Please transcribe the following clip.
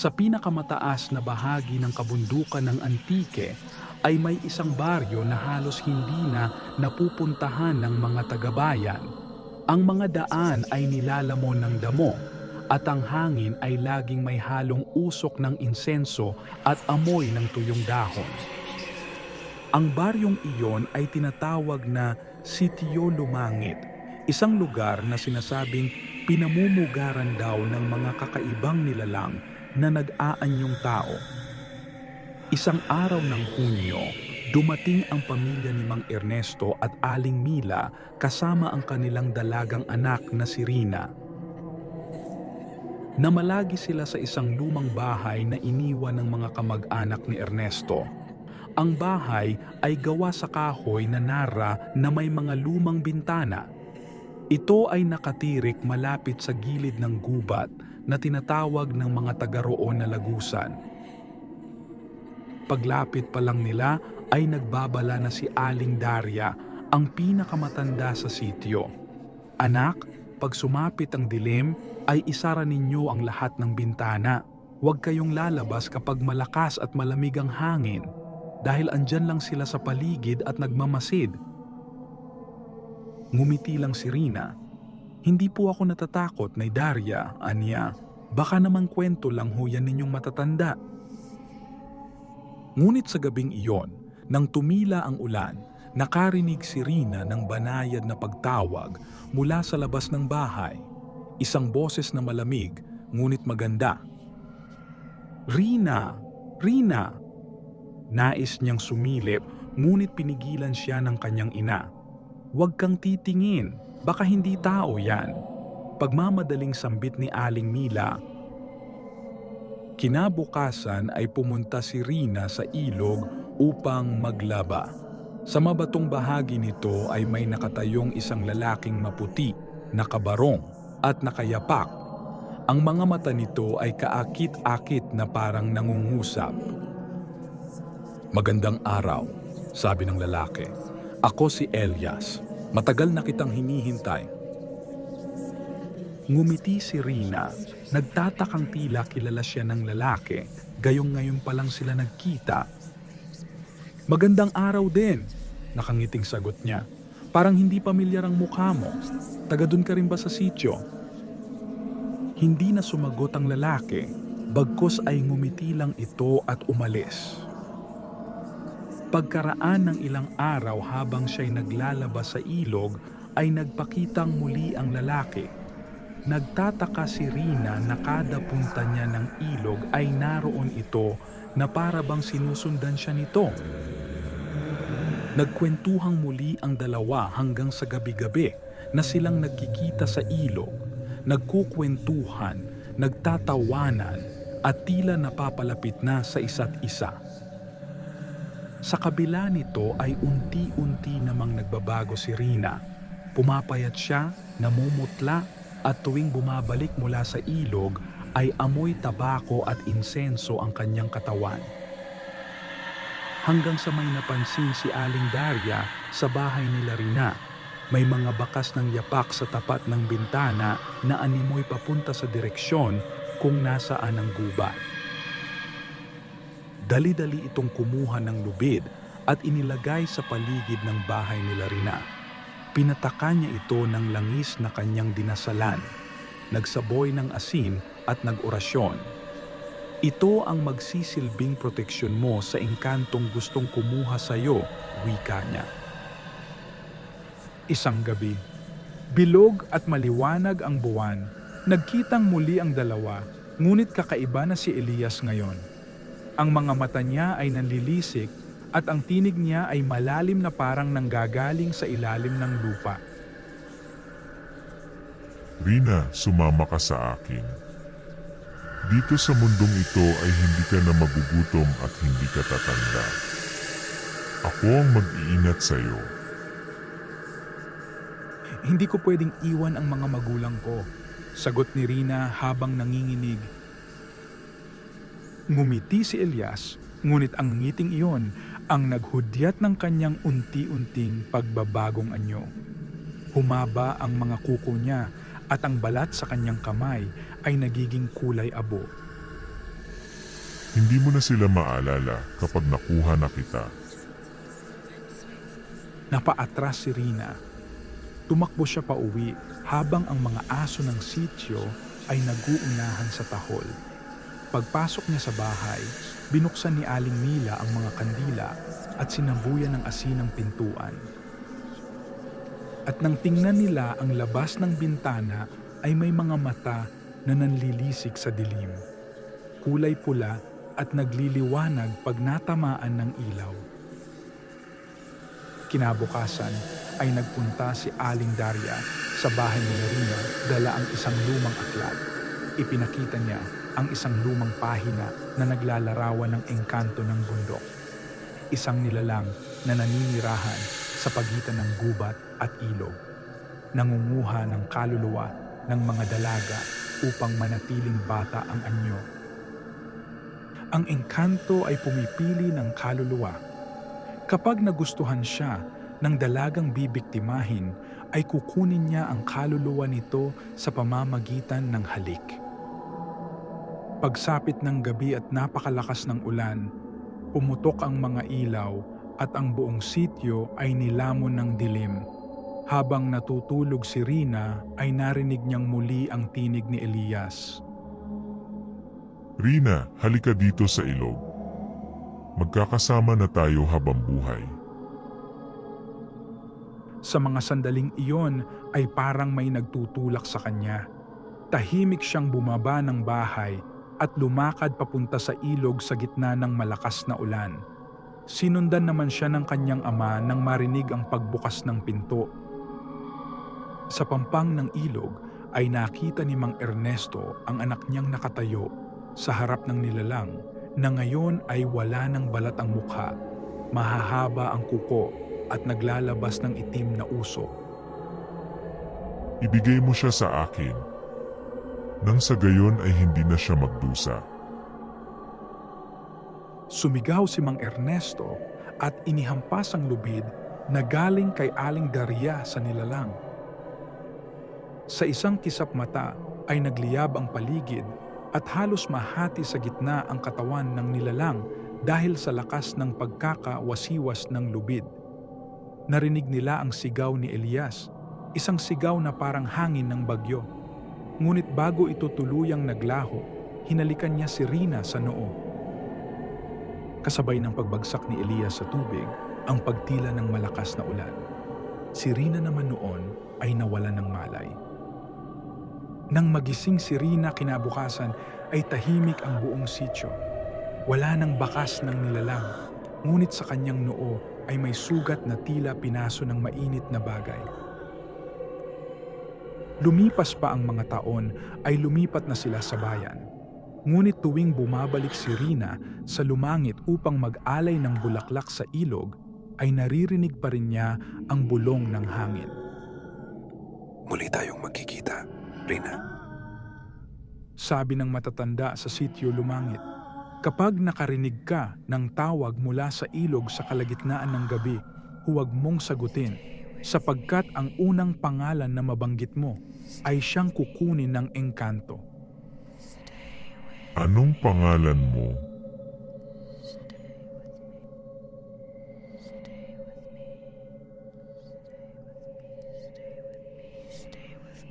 Sa pinakamataas na bahagi ng kabundukan ng Antique ay may isang baryo na halos hindi na napupuntahan ng mga tagabayan. Ang mga daan ay nilalamon ng damo at ang hangin ay laging may halong usok ng insenso at amoy ng tuyong dahon. Ang baryong iyon ay tinatawag na Sitio Lumangit, isang lugar na sinasabing pinamumugaran daw ng mga kakaibang nilalang na nag-aanyong tao. Isang araw ng Hunyo, dumating ang pamilya ni Mang Ernesto at Aling Mila kasama ang kanilang dalagang anak na si Rina. Namalagi sila sa isang lumang bahay na iniwan ng mga kamag-anak ni Ernesto. Ang bahay ay gawa sa kahoy na nara na may mga lumang bintana. Ito ay nakatirik malapit sa gilid ng gubat na tinatawag ng mga taga roon na lagusan. Paglapit pa lang nila ay nagbabala na si Aling Daria, ang pinakamatanda sa sitio. Anak, pag sumapit ang dilim, ay isara ninyo ang lahat ng bintana. Huwag kayong lalabas kapag malakas at malamig ang hangin, dahil andyan lang sila sa paligid at nagmamasid. Ngumiti lang si Rina. Hindi po ako natatakot, Nay Daria, anya. Baka naman kwento lang ho yan ninyong matatanda. Ngunit sa gabing iyon, nang tumila ang ulan, nakarinig si Rina ng banayad na pagtawag mula sa labas ng bahay. Isang boses na malamig, ngunit maganda. Rina! Rina! Nais niyang sumilip, ngunit pinigilan siya ng kanyang ina. Huwag kang titingin, baka hindi tao yan. Pagmamadaling sambit ni Aling Mila. Kinabukasan ay pumunta si Rina sa ilog upang maglaba. Sa mabatong bahagi nito ay may nakatayong isang lalaking maputi, nakabarong at nakayapak. Ang mga mata nito ay kaakit-akit na parang nangungusap. Magandang araw, sabi ng lalaki. Ako si Elias. Matagal na kitang hinihintay. Ngumiti si Rina. Nagtatakang tila kilala siya ng lalaki. Gayong ngayon pa lang sila nagkita. Magandang araw din, nakangiting sagot niya. Parang hindi pamilyar ang mukha mo. Taga dun ka rin ba sa sitio? Hindi na sumagot ang lalaki. Bagkus ay ngumiti lang ito at umalis. Pagkaraan ng ilang araw habang siya'y naglalabas sa ilog, ay nagpakitang muli ang lalaki. Nagtataka si Rina na kada punta niya ng ilog ay naroon ito na para bang sinusundan siya nito. Nagkwentuhang muli ang dalawa hanggang sa gabi-gabi na silang nagkikita sa ilog, nagkukwentuhan, nagtatawanan at tila napapalapit na sa isa't isa. Sa kabila nito ay unti-unti namang nagbabago si Rina. Pumapayat siya, namumutla, at tuwing bumabalik mula sa ilog ay amoy tabako at insenso ang kanyang katawan. Hanggang sa may napansin si Aling Daria sa bahay nila Rina. May mga bakas ng yapak sa tapat ng bintana na animoy papunta sa direksyon kung nasaan ang gubat. Dali-dali itong kumuha ng lubid at inilagay sa paligid ng bahay nila Rina. Pinataka niya ito ng langis na kanyang dinasalan, nagsaboy ng asin at nag-orasyon. Ito ang magsisilbing proteksyon mo sa engkantong gustong kumuha sa iyo, wika niya. Isang gabi, bilog at maliwanag ang buwan, nagkitang muli ang dalawa, ngunit kakaiba na si Elias ngayon. Ang mga mata niya ay nanlilisik at ang tinig niya ay malalim na parang nanggagaling sa ilalim ng lupa. Rina, sumama ka sa akin. Dito sa mundong ito ay hindi ka na magugutom at hindi ka tatanda. Ako ang mag-iingat sa iyo. Hindi ko pwedeng iwan ang mga magulang ko, sagot ni Rina habang nanginginig. Ngumiti si Elias, ngunit ang ngiting iyon ang naghudyat ng kanyang unti-unting pagbabagong anyo. Humaba ang mga kuko niya at ang balat sa kanyang kamay ay nagiging kulay abo. Hindi mo na sila maalala kapag nakuha na kita. Napaatras si Rina. Tumakbo siya pauwi habang ang mga aso ng sityo ay naguunahan sa tahol. Pagpasok niya sa bahay, binuksan ni Aling Mila ang mga kandila at sinabuyan ng asin ang pintuan. At nang tingnan nila ang labas ng bintana ay may mga mata na nanlilisik sa dilim. Kulay pula at nagliliwanag pag natamaan ng ilaw. Kinabukasan ay nagpunta si Aling Daria sa bahay ni Rina dala ang isang lumang aklat. Ipinakita niya ang isang lumang pahina na naglalarawan ng engkanto ng bundok. Isang nilalang na naninirahan sa pagitan ng gubat at ilog. Nangunguha ng kaluluwa ng mga dalaga upang manatiling bata ang anyo. Ang engkanto ay pumipili ng kaluluwa. Kapag nagustuhan siya ng dalagang bibiktimahin, ay kukunin niya ang kaluluwa nito sa pamamagitan ng halik. Pagsapit ng gabi at napakalakas ng ulan, pumutok ang mga ilaw at ang buong sityo ay nilamon ng dilim. Habang natutulog si Rina ay narinig niyang muli ang tinig ni Elias. Rina, halika dito sa ilog. Magkakasama na tayo habang buhay. Sa mga sandaling iyon ay parang may nagtutulak sa kanya. Tahimik siyang bumaba ng bahay at lumakad papunta sa ilog sa gitna ng malakas na ulan. Sinundan naman siya ng kanyang ama nang marinig ang pagbukas ng pinto. Sa pampang ng ilog ay nakita ni Mang Ernesto ang anak niyang nakatayo sa harap ng nilalang na ngayon ay wala ng balat ang mukha, mahahaba ang kuko at naglalabas ng itim na usok. Ibigay mo siya sa akin. Nang sa gayon ay hindi na siya magdusa. Sumigaw si Mang Ernesto at inihampas ang lubid na galing kay Aling Daria sa nilalang. Sa isang kisap mata ay nagliyab ang paligid at halos mahati sa gitna ang katawan ng nilalang dahil sa lakas ng pagkakawasiwas ng lubid. Narinig nila ang sigaw ni Elias, isang sigaw na parang hangin ng bagyo. Ngunit bago ito tuluyang naglaho, hinalikan niya si Rina sa noo. Kasabay ng pagbagsak ni Elias sa tubig, ang pagtila ng malakas na ulan. Si Rina naman noon ay nawala ng malay. Nang magising si Rina kinabukasan ay tahimik ang buong sityo. Wala nang bakas ng nilalang, ngunit sa kanyang noo ay may sugat na tila pinaso ng mainit na bagay. Lumipas pa ang mga taon ay lumipat na sila sa bayan. Ngunit tuwing bumabalik si Rina sa lumangit upang mag-alay ng bulaklak sa ilog, ay naririnig pa rin niya ang bulong ng hangin. Muli tayong magkikita, Rina. Sabi ng matatanda sa sityo Lumangit, kapag nakarinig ka ng tawag mula sa ilog sa kalagitnaan ng gabi, huwag mong sagutin, sapagkat ang unang pangalan na mabanggit mo ay siyang kukunin ng engkanto. Anong pangalan mo?